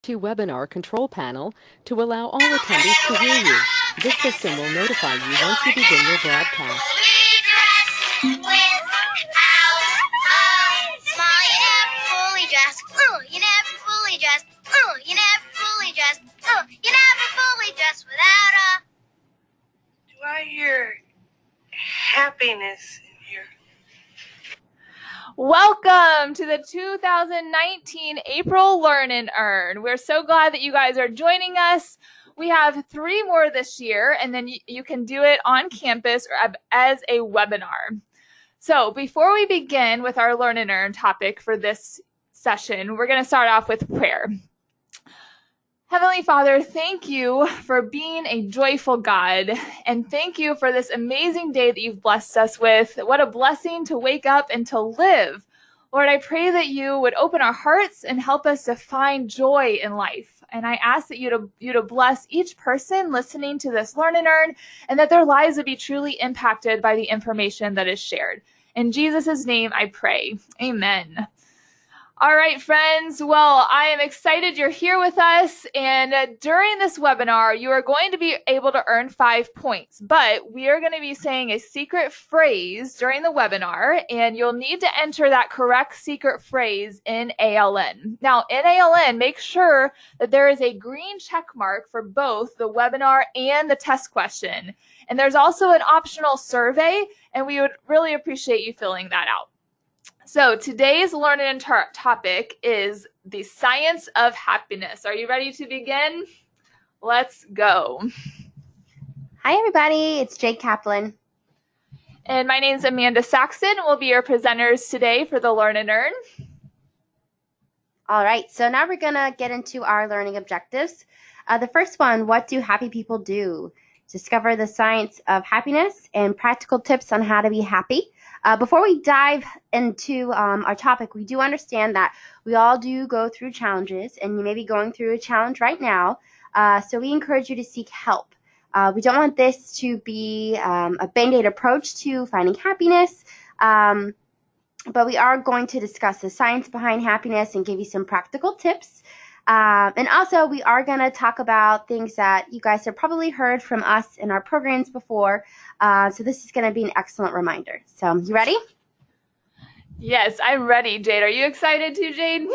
to webinar control panel to allow all attendees to hear you. This system will notify you once you begin your broadcast. Do I hear happiness in here? Welcome to the 2019 April Learn and Earn. We're so glad that you guys are joining us. We have 3 more this year, and then you can do it on campus or as a webinar. So before we begin with our Learn and Earn topic for this session, we're going to start off with prayer. Heavenly Father, thank you for being a joyful God, and thank you for this amazing day that you've blessed us with. What a blessing to wake up and to live. Lord, I pray that you would open our hearts and help us to find joy in life. And I ask that you to bless each person listening to this Learn and Earn, and that their lives would be truly impacted by the information that is shared. In Jesus' name I pray. Amen. All right, friends. Well, I am excited you're here with us. And during this webinar, you are going to be able to earn 5 points. But we are going to be saying a secret phrase during the webinar, and you'll need to enter that correct secret phrase in ALN. Now, in ALN, make sure that there is a green check mark for both the webinar and the test question. And there's also an optional survey, and we would really appreciate you filling that out. So today's Learn and Earn topic is the science of happiness. Are you ready to begin? Let's go. Hi, everybody. It's Jake Kaplan. And my name is Amanda Saxon. We'll be your presenters today for the Learn and Earn. All right. So now we're going to get into our learning objectives. The first one, what do happy people do? Discover the science of happiness and practical tips on how to be happy. Before we dive into our topic, we do understand that we all do go through challenges, and you may be going through a challenge right now. So we encourage you to seek help. We don't want this to be a Band-Aid approach to finding happiness, but we are going to discuss the science behind happiness and give you some practical tips. And also, we are going to talk about things that you guys have probably heard from us in our programs before. So this is going to be an excellent reminder. So, you ready? Yes, I'm ready, Jade. Are you excited too, Jade?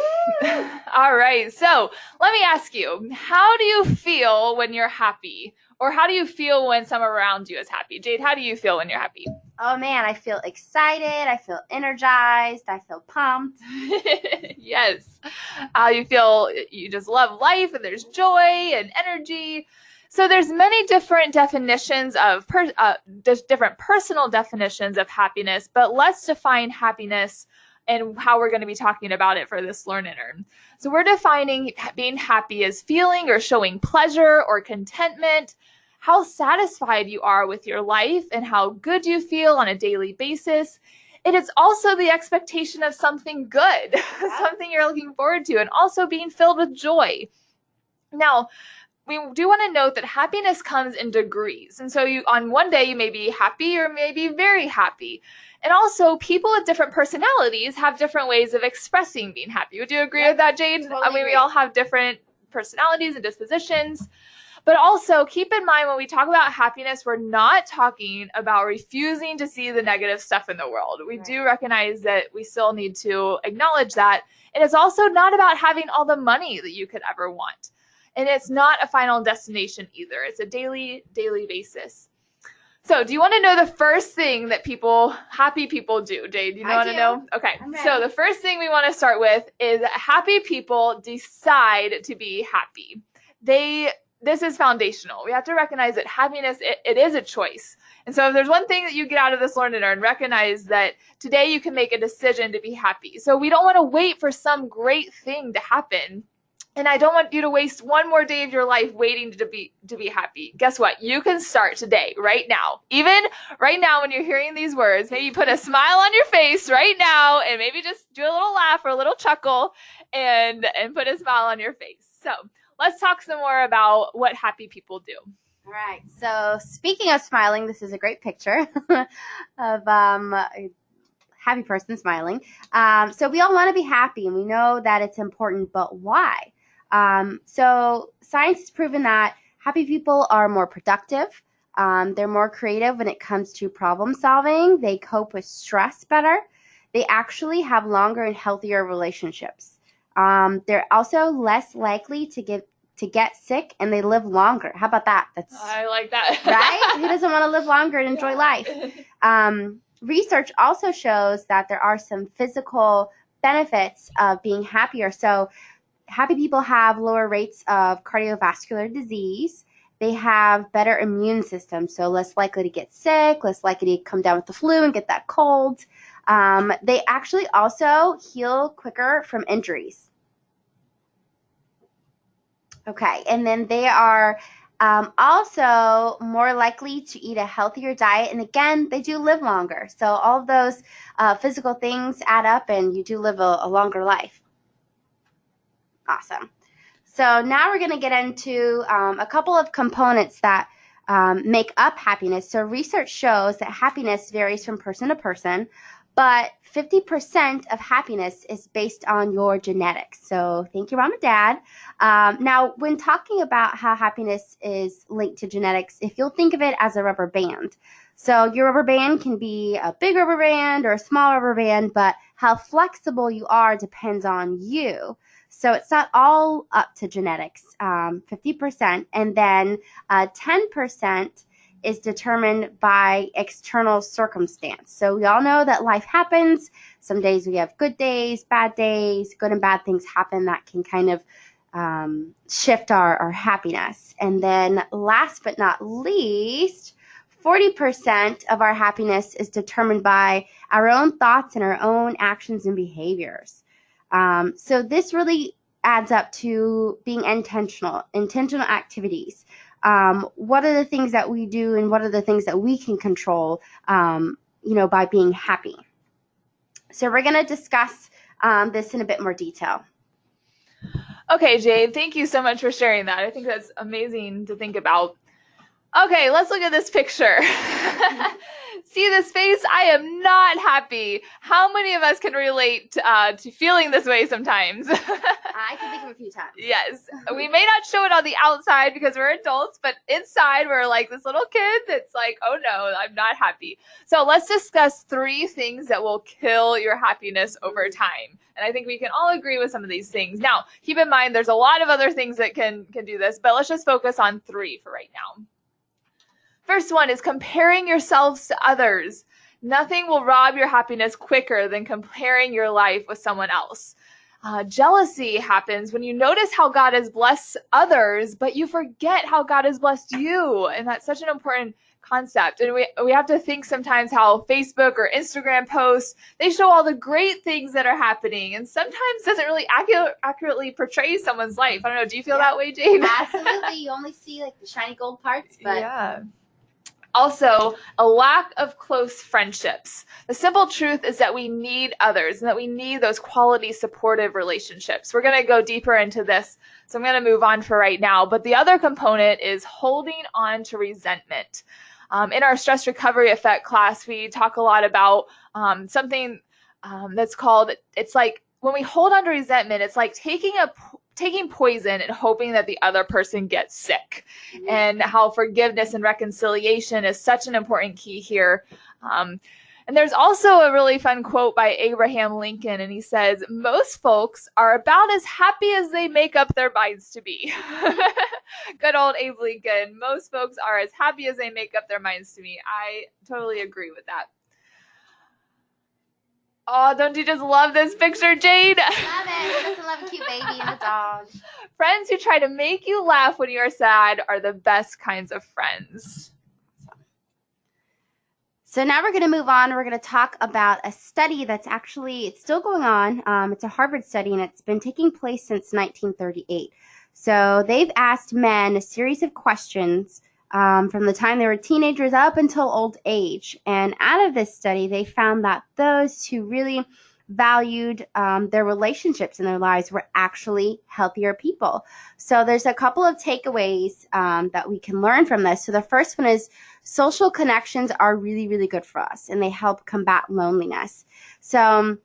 All right. So let me ask you, how do you feel when you're happy? Or how do you feel when someone around you is happy? Jade, how do you feel when you're happy? Oh, man, I feel excited. I feel energized. I feel pumped. Yes. You feel you just love life, and there's joy and energy. So there's many different definitions of different personal definitions of happiness, but let's define happiness and how we're going to be talking about it for this Learn and Earn. So we're defining being happy as feeling or showing pleasure or contentment, how satisfied you are with your life and how good you feel on a daily basis. It is also the expectation of something good, something you're looking forward to, and also being filled with joy. Now, we do want to note that happiness comes in degrees. And so on one day you may be happy or maybe very happy. And also people with different personalities have different ways of expressing being happy. Would you agree with that, Jade? Totally I mean, we all have different personalities and dispositions. But also keep in mind when we talk about happiness, we're not talking about refusing to see the negative stuff in the world. We do recognize that we still need to acknowledge that. And it's also not about having all the money that you could ever want. And it's not a final destination either. It's a daily basis. So do you want to know the first thing that happy people do? Jade, do you want to know? Okay. So the first thing we want to start with is happy people decide to be happy. This is foundational. We have to recognize that happiness, it is a choice. And so if there's one thing that you get out of this Learn and Earn, recognize that today you can make a decision to be happy. So we don't want to wait for some great thing to happen. And I don't want you to waste one more day of your life waiting to be happy. Guess what? You can start today, right now. Even right now when you're hearing these words, maybe put a smile on your face right now and maybe just do a little laugh or a little chuckle and put a smile on your face. So let's talk some more about what happy people do. All right. So speaking of smiling, this is a great picture of a happy person smiling. So we all want to be happy, and we know that it's important, but why? So science has proven that happy people are more productive. They're more creative when it comes to problem solving. They cope with stress better. They actually have longer and healthier relationships. They're also less likely to get sick, and they live longer. How about that? I like that. Right? Who doesn't want to live longer and enjoy life? Research also shows that there are some physical benefits of being happier. So happy people have lower rates of cardiovascular disease. They have better immune systems, so less likely to get sick, less likely to come down with the flu and get that cold. They actually also heal quicker from injuries. Okay, and then they are also more likely to eat a healthier diet. And again, they do live longer. So all of those physical things add up, and you do live a longer life. Awesome. So now we're going to get into a couple of components that make up happiness. So research shows that happiness varies from person to person, but 50% of happiness is based on your genetics. So thank you, Mom and Dad. Now, when talking about how happiness is linked to genetics, if you'll think of it as a rubber band. So your rubber band can be a big rubber band or a small rubber band, but how flexible you are depends on you. So it's not all up to genetics, 50%, and then 10% is determined by external circumstance. So we all know that life happens. Some days we have good days, bad days, good and bad things happen that can kind of shift our happiness. And then last but not least, 40% of our happiness is determined by our own thoughts and our own actions and behaviors. So this really adds up to being intentional activities. What are the things that we do, and what are the things that we can control, by being happy? So we're going to discuss this in a bit more detail. Okay, Jade, thank you so much for sharing that. I think that's amazing to think about. Okay, let's look at this picture. See this face? I am not happy. How many of us can relate to feeling this way sometimes? I can think of a few times. Yes. We may not show it on the outside because we're adults, but inside we're like this little kid that's like, oh no, I'm not happy. So let's discuss 3 things that will kill your happiness over time. And I think we can all agree with some of these things. Now, keep in mind there's a lot of other things that can do this, but let's just focus on 3 for right now. First one is comparing yourselves to others. Nothing will rob your happiness quicker than comparing your life with someone else. Jealousy happens when you notice how God has blessed others, but you forget how God has blessed you. And that's such an important concept. And we have to think sometimes how Facebook or Instagram posts, they show all the great things that are happening, and sometimes doesn't really accurately portray someone's life. I don't know. Do you feel that way, Jane? Absolutely. You only see like the shiny gold parts, but yeah. Also, a lack of close friendships. The simple truth is that we need others and that we need those quality supportive relationships. We're going to go deeper into this, so I'm going to move on for right now. But the other component is holding on to resentment. In our stress recovery effect class, we talk a lot about something that's called, it's like when we hold on to resentment, it's like taking poison and hoping that the other person gets sick, and how forgiveness and reconciliation is such an important key here. And there's also a really fun quote by Abraham Lincoln, and he says, most folks are about as happy as they make up their minds to be. Good old Abe Lincoln. Most folks are as happy as they make up their minds to be. I totally agree with that. Oh, don't you just love this picture, Jade? Love it. Who doesn't love a cute baby and a dog? Friends who try to make you laugh when you are sad are the best kinds of friends. So now we're going to move on. We're going to talk about a study that's it's still going on. It's a Harvard study, and it's been taking place since 1938. So they've asked men a series of questions from the time they were teenagers up until old age. And out of this study, they found that those who really valued their relationships in their lives were actually healthier people. So there's a couple of takeaways that we can learn from this. So the first one is social connections are really, really good for us, and they help combat loneliness. So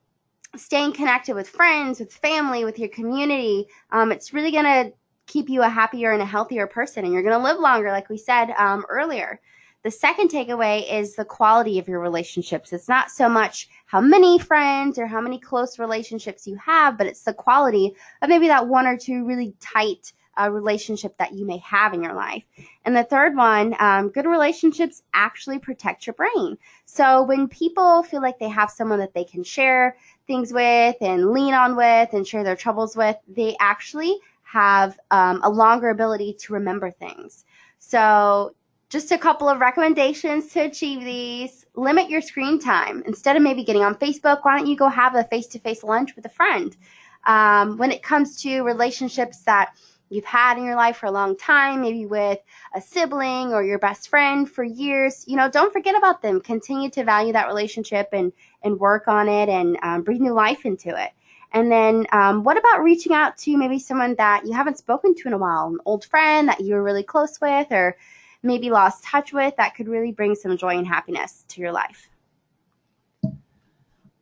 staying connected with friends, with family, with your community, it's really going to keep you a happier and a healthier person, and you're going to live longer, like we said earlier. The second takeaway is the quality of your relationships. It's not so much how many friends or how many close relationships you have, but it's the quality of maybe that one or two really tight relationship that you may have in your life. And the third one, good relationships actually protect your brain. So when people feel like they have someone that they can share things with and lean on with and share their troubles with, they actually have a longer ability to remember things. So just a couple of recommendations to achieve these. Limit your screen time. Instead of maybe getting on Facebook, why don't you go have a face-to-face lunch with a friend? When it comes to relationships that you've had in your life for a long time, maybe with a sibling or your best friend for years, don't forget about them. Continue to value that relationship and work on it and breathe new life into it. And then what about reaching out to maybe someone that you haven't spoken to in a while, an old friend that you were really close with or maybe lost touch with, that could really bring some joy and happiness to your life.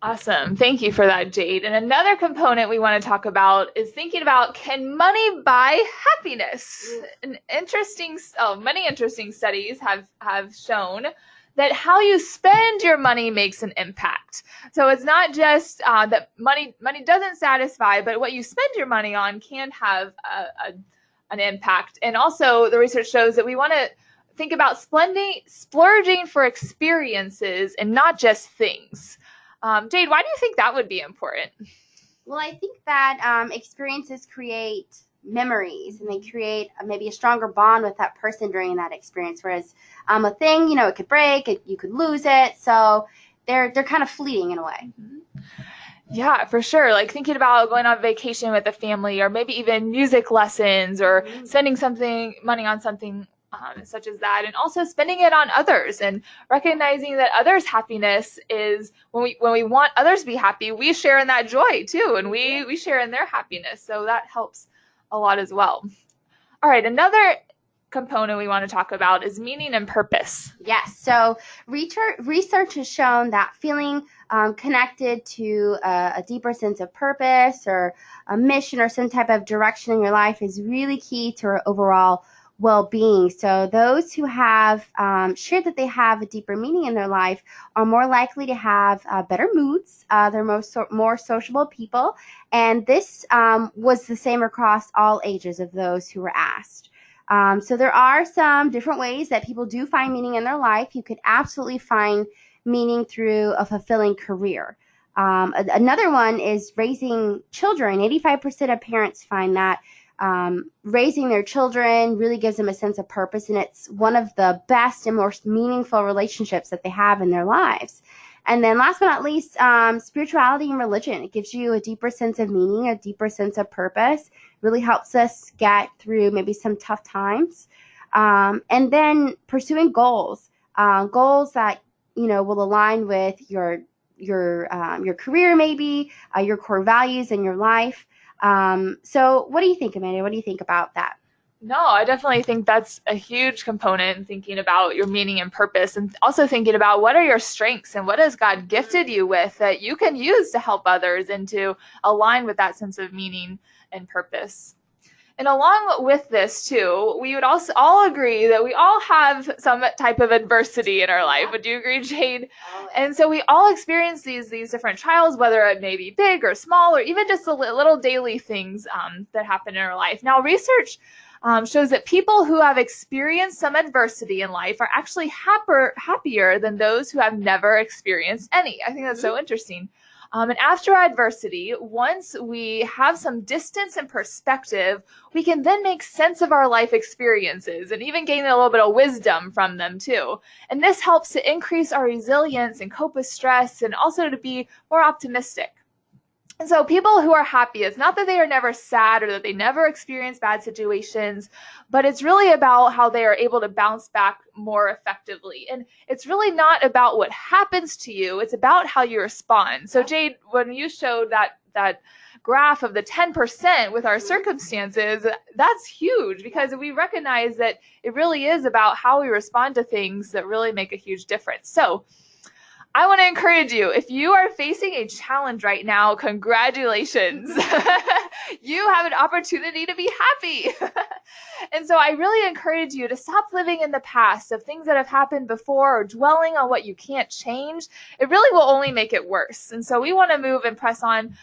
Awesome. Thank you for that, Jade. And another component we want to talk about is thinking about, can money buy happiness? Many interesting studies have shown that how you spend your money makes an impact. So it's not just that money doesn't satisfy, but what you spend your money on can have an impact. And also the research shows that we want to think about splurging for experiences and not just things. Jade, why do you think that would be important? Well, I think that experiences create memories, and they create maybe a stronger bond with that person during that experience. Whereas a thing, it could break, you could lose it. So they're kind of fleeting in a way. Mm-hmm. Yeah, for sure. Like thinking about going on vacation with a family, or maybe even music lessons, or spending money on something such as that, and also spending it on others, and recognizing that others' happiness is when we want others to be happy, we share in that joy too, and we share in their happiness. So that helps a lot as well. All right, another component we want to talk about is meaning and purpose. Yes. So research has shown that feeling connected to a deeper sense of purpose or a mission or some type of direction in your life is really key to our overall well-being. So those who have shared that they have a deeper meaning in their life are more likely to have better moods. They're more sociable people. And this was the same across all ages of those who were asked. So there are some different ways that people do find meaning in their life. You could absolutely find meaning through a fulfilling career. Another one is raising children. 85% of parents find that raising their children really gives them a sense of purpose, and it's one of the best and most meaningful relationships that they have in their lives. And then last but not least, spirituality and religion. It gives you a deeper sense of meaning, a deeper sense of purpose, really helps us get through maybe some tough times. And then pursuing goals that, will align with your career, maybe your core values in your life. So what do you think, Amanda? What do you think about that? No, I definitely think that's a huge component in thinking about your meaning and purpose, and also thinking about what are your strengths and what has God gifted you with that you can use to help others and to align with that sense of meaning and purpose. And along with this too, we would also all agree that we all have some type of adversity in our life. Would you agree, Jade? And so we all experience these different trials, whether it may be big or small, or even just the little daily things that happen in our life. Now, research shows that people who have experienced some adversity in life are actually happier than those who have never experienced any. I think that's so interesting. And after adversity, once we have some distance and perspective, we can then make sense of our life experiences and even gain a little bit of wisdom from them too. And this helps to increase our resilience and cope with stress, and also to be more optimistic. And so people who are happy, it's not that they are never sad or that they never experience bad situations, but it's really about how they are able to bounce back more effectively. And it's really not about what happens to you, it's about how you respond. So Jade, when you showed that graph of the 10% with our circumstances, that's huge, because we recognize that it really is about how we respond to things that really make a huge difference. So I want to encourage you, if you are facing a challenge right now, congratulations. You have an opportunity to be happy. And so I really encourage you to stop living in the past of things that have happened before or dwelling on what you can't change. It really will only make it worse. And so we want to move and press on,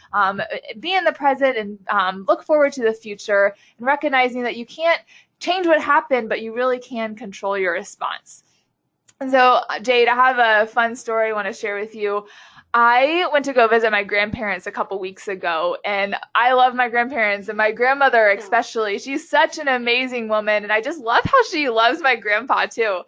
be in the present, and look forward to the future, and recognizing that you can't change what happened, but you really can control your response. And so, Jade, I have a fun story I want to share with you. I went to go visit my grandparents a couple weeks ago, and I love my grandparents, and my grandmother especially. She's such an amazing woman, and I just love how she loves my grandpa too.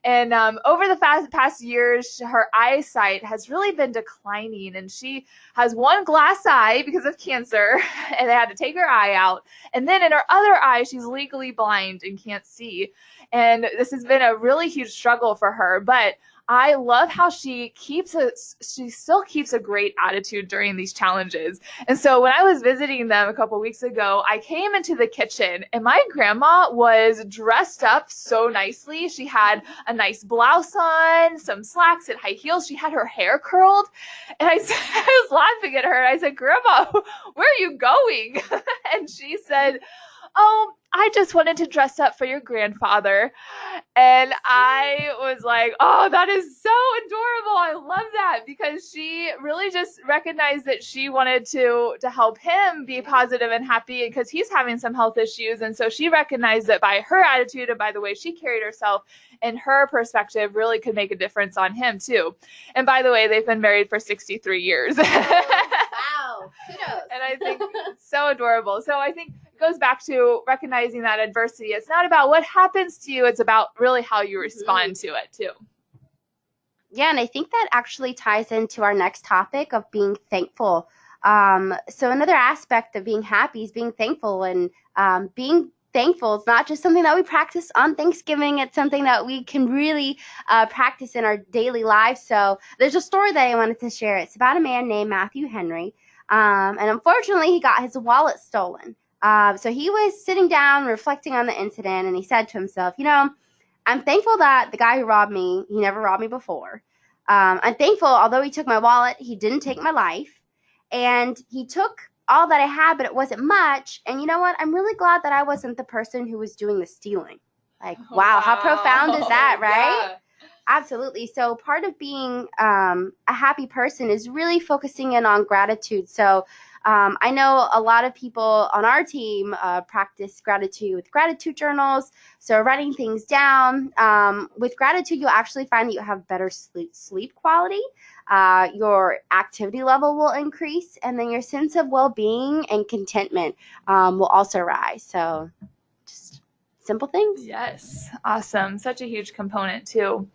And over the past years, her eyesight has really been declining, and she has one glass eye because of cancer, and they had to take her eye out. And then in her other eye, she's legally blind and can't see. And this has been a really huge struggle for her, but I love how she still keeps a great attitude during these challenges. And so when I was visiting them a couple weeks ago, I came into the kitchen, and my grandma was dressed up so nicely. She had a nice blouse on, some slacks and high heels. She had her hair curled. And I was laughing at her. I said, "Grandma, where are you going?" And she said, "Oh, I just wanted to dress up for your grandfather." And I was like, "Oh, that is so adorable. I love that," because she really just recognized that she wanted to help him be positive and happy because he's having some health issues. And so she recognized that by her attitude and by the way she carried herself and her perspective really could make a difference on him too. And by the way, they've been married for 63 years. Wow, kudos. And I think it's so adorable. So I think it goes back to recognizing that adversity. It's not about what happens to you. It's about really how you respond to it too. Yeah, and I think that actually ties into our next topic of being thankful. So another aspect of being happy is being thankful, and being thankful is not just something that we practice on Thanksgiving. It's something that we can really practice in our daily lives. So there's a story that I wanted to share. It's about a man named Matthew Henry, and unfortunately he got his wallet stolen. So he was sitting down reflecting on the incident, and he said to himself, I'm thankful that the guy who robbed me, he never robbed me before. I'm thankful, although he took my wallet, he didn't take my life. And he took all that I had, but it wasn't much. And you know what? I'm really glad that I wasn't the person who was doing the stealing. Like, wow, how profound is that, right? Yeah. Absolutely. So part of being a happy person is really focusing in on gratitude. So I know a lot of people on our team practice gratitude with gratitude journals. So writing things down. With gratitude, you'll actually find that you have better sleep quality. Your activity level will increase, and then your sense of well-being and contentment will also rise. So just simple things. Yes. Awesome. Such a huge component too.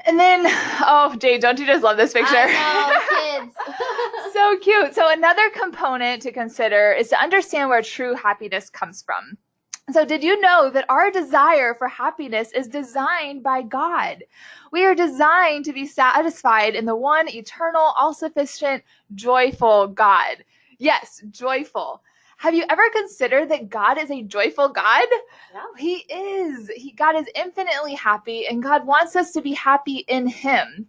And then, oh, Jade, don't you just love this picture? I know, kids. So cute. So another component to consider is to understand where true happiness comes from. So did you know that our desire for happiness is designed by God? We are designed to be satisfied in the one eternal, all-sufficient, joyful God. Yes, joyful. Have you ever considered that God is a joyful God? Yeah. He is. God is infinitely happy, and God wants us to be happy in Him.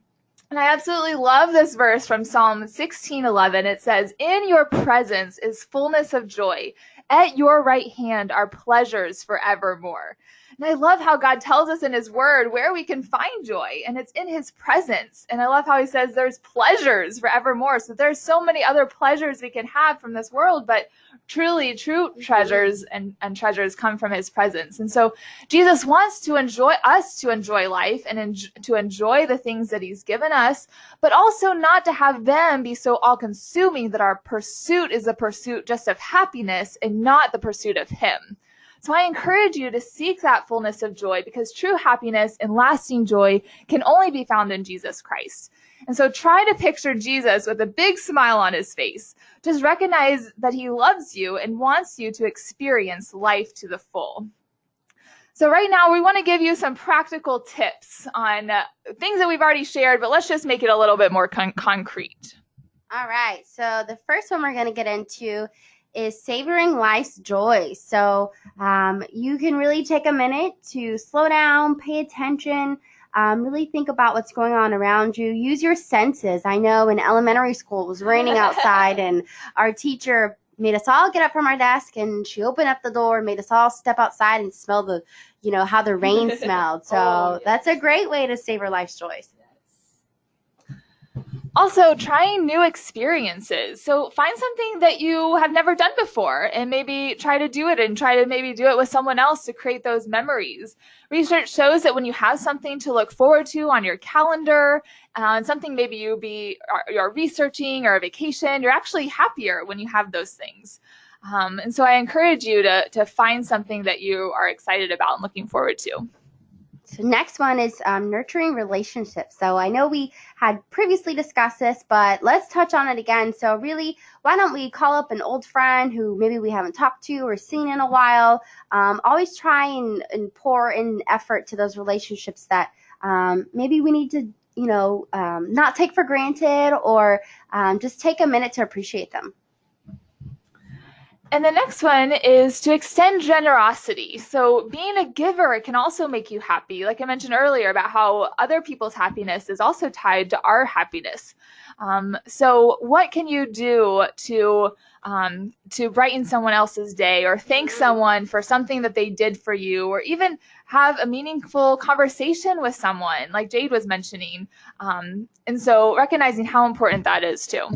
And I absolutely love this verse from Psalm 16:11. It says, "In your presence is fullness of joy. At your right hand are pleasures forevermore." And I love how God tells us in His Word where we can find joy, and it's in His presence. And I love how He says there's pleasures forevermore. So there's so many other pleasures we can have from this world, but truly true treasures and treasures come from His presence. And so Jesus wants to enjoy life and to enjoy the things that He's given us, but also not to have them be so all-consuming that our pursuit is a pursuit just of happiness and not the pursuit of Him. So I encourage you to seek that fullness of joy, because true happiness and lasting joy can only be found in Jesus Christ. And so try to picture Jesus with a big smile on His face. Just recognize that He loves you and wants you to experience life to the full. So right now we want to give you some practical tips on things that we've already shared, but let's just make it a little bit more concrete. All right. So the first one we're going to get into is savoring life's joys. So you can really take a minute to slow down, pay attention, Really think about what's going on around you. Use your senses. I know in elementary school it was raining outside and our teacher made us all get up from our desk, and she opened up the door and made us all step outside and smell the, how the rain smelled. So that's a great way to savor life's joys. Also, trying new experiences. So find something that you have never done before and maybe try to do it, and try to maybe do it with someone else to create those memories. Research shows that when you have something to look forward to on your calendar, and something maybe you're researching or a vacation, you're actually happier when you have those things. And so I encourage you to find something that you are excited about and looking forward to. So next one is nurturing relationships. So I know we had previously discussed this, but let's touch on it again. So really, why don't we call up an old friend who maybe we haven't talked to or seen in a while. Always try and pour in effort to those relationships that maybe we need to, not take for granted, or just take a minute to appreciate them. And the next one is to extend generosity. So being a giver can also make you happy. Like I mentioned earlier about how other people's happiness is also tied to our happiness. So what can you do to brighten someone else's day, or thank someone for something that they did for you, or even have a meaningful conversation with someone like Jade was mentioning. And so recognizing how important that is too.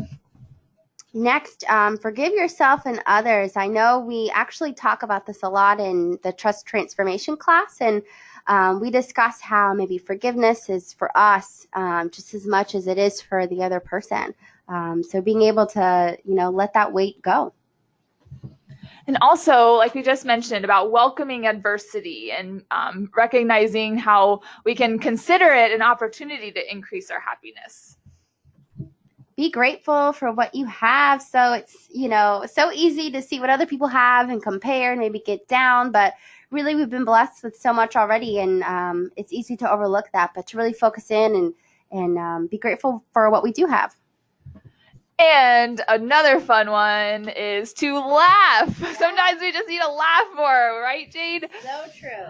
Next, forgive yourself and others. I know we actually talk about this a lot in the Trust Transformation class, and we discuss how maybe forgiveness is for us just as much as it is for the other person. So being able to, let that weight go. And also, like we just mentioned, about welcoming adversity and recognizing how we can consider it an opportunity to increase our happiness. Be grateful for what you have. So it's, so easy to see what other people have and compare and maybe get down, but really we've been blessed with so much already, and it's easy to overlook that, but to really focus in and be grateful for what we do have. And another fun one is to laugh. Sometimes we just need to laugh more, right, Jade? So true.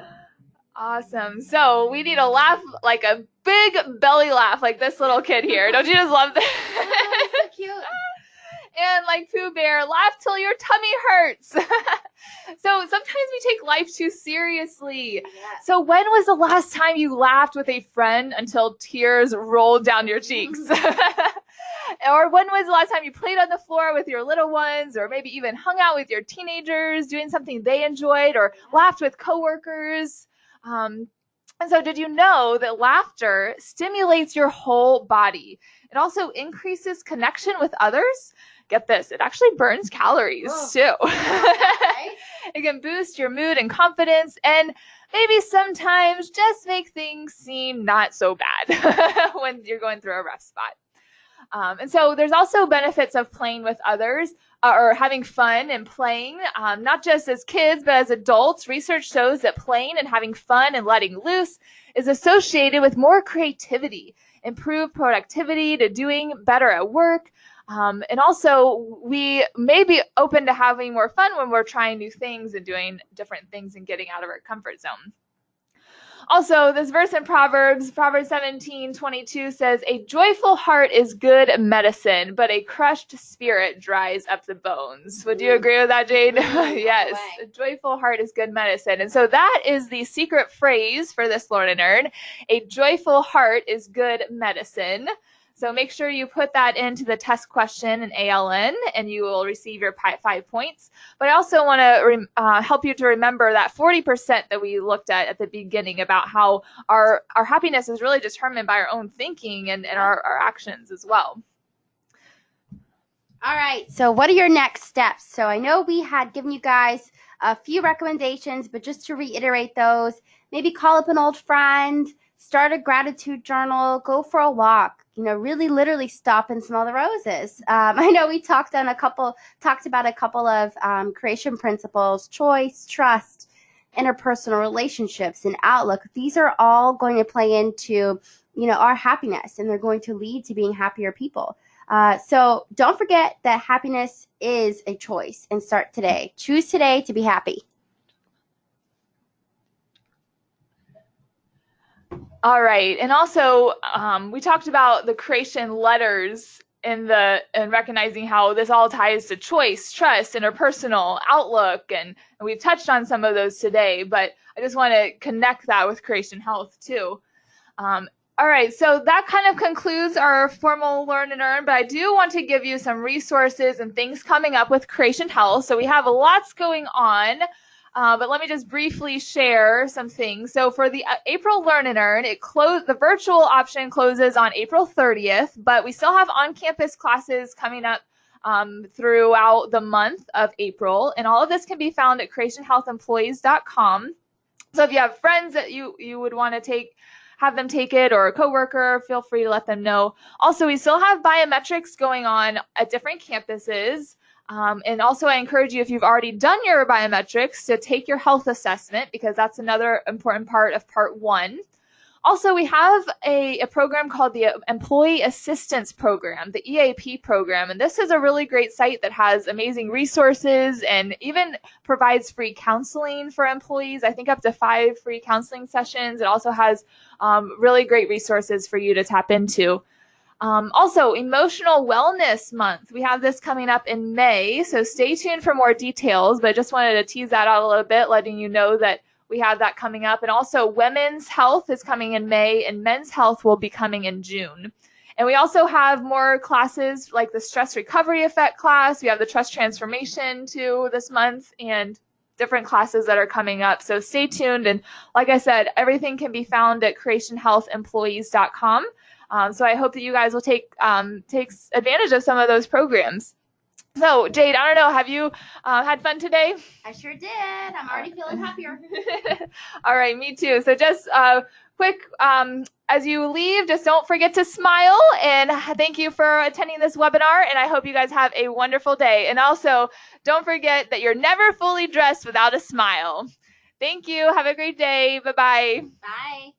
Awesome. So we need to laugh like a big belly laugh, like this little kid here. Don't you just love that? Oh, so cute. And like Pooh Bear, laugh till your tummy hurts. So sometimes we take life too seriously. Yes. So when was the last time you laughed with a friend until tears rolled down your cheeks? Or when was the last time you played on the floor with your little ones, or maybe even hung out with your teenagers doing something they enjoyed, or laughed with coworkers? And so did you know that laughter stimulates your whole body? It also increases connection with others. Get this, it actually burns calories too. Okay. It can boost your mood and confidence, and maybe sometimes just make things seem not so bad when you're going through a rough spot. And so there's also benefits of playing with others, or having fun and playing, not just as kids, but as adults. Research shows that playing and having fun and letting loose is associated with more creativity, improved productivity, to doing better at work. And also, we may be open to having more fun when we're trying new things and doing different things and getting out of our comfort zone. Also, this verse in Proverbs 17:22 says, "A joyful heart is good medicine, but a crushed spirit dries up the bones." Would you agree with that, Jade? Yes, a joyful heart is good medicine. And so that is the secret phrase for this Learn and Earn. A joyful heart is good medicine. So make sure you put that into the test question in ALN, and you will receive your 5 points. But I also want to help you to remember that 40% that we looked at the beginning, about how our happiness is really determined by our own thinking and our actions as well. All right, so what are your next steps? So I know we had given you guys a few recommendations, but just to reiterate those, maybe call up an old friend, start a gratitude journal, go for a walk, really literally stop and smell the roses. I know we talked about a couple of creation principles: choice, trust, interpersonal relationships, and outlook. These are all going to play into, our happiness, and they're going to lead to being happier people. So don't forget that happiness is a choice, and start today. Choose today to be happy. All right. And also, we talked about the creation letters and recognizing how this all ties to choice, trust, interpersonal, outlook, and we've touched on some of those today, but I just want to connect that with creation health too. All right, so that kind of concludes our formal Learn and Earn, but I do want to give you some resources and things coming up with Creation Health. So we have lots going on, but let me just briefly share some things. So for the April Learn and Earn, the virtual option closes on April 30th, but we still have on-campus classes coming up throughout the month of April, and all of this can be found at creationhealthemployees.com. So if you have friends that you would want to have them take it, or a coworker, feel free to let them know. Also, we still have biometrics going on at different campuses. And also, I encourage you, if you've already done your biometrics, to take your health assessment, because that's another important part of part 1. Also, we have a program called the Employee Assistance Program, the EAP program, and this is a really great site that has amazing resources and even provides free counseling for employees. I think up to 5 free counseling sessions. It also has really great resources for you to tap into. Also, Emotional Wellness Month. We have this coming up in May, so stay tuned for more details, but I just wanted to tease that out a little bit, letting you know that we have that coming up. And also, Women's Health is coming in May, and Men's Health will be coming in June. And we also have more classes like the Stress Recovery Effect class. We have the Trust Transformation too this month, and different classes that are coming up. So stay tuned. And like I said, everything can be found at creationhealthemployees.com. So I hope that you guys will take advantage of some of those programs. So, Jade, I don't know, have you had fun today? I sure did. I'm already feeling happier. All right, me too. So just quick, as you leave, just don't forget to smile. And thank you for attending this webinar. And I hope you guys have a wonderful day. And also, don't forget that you're never fully dressed without a smile. Thank you. Have a great day. Bye-bye. Bye.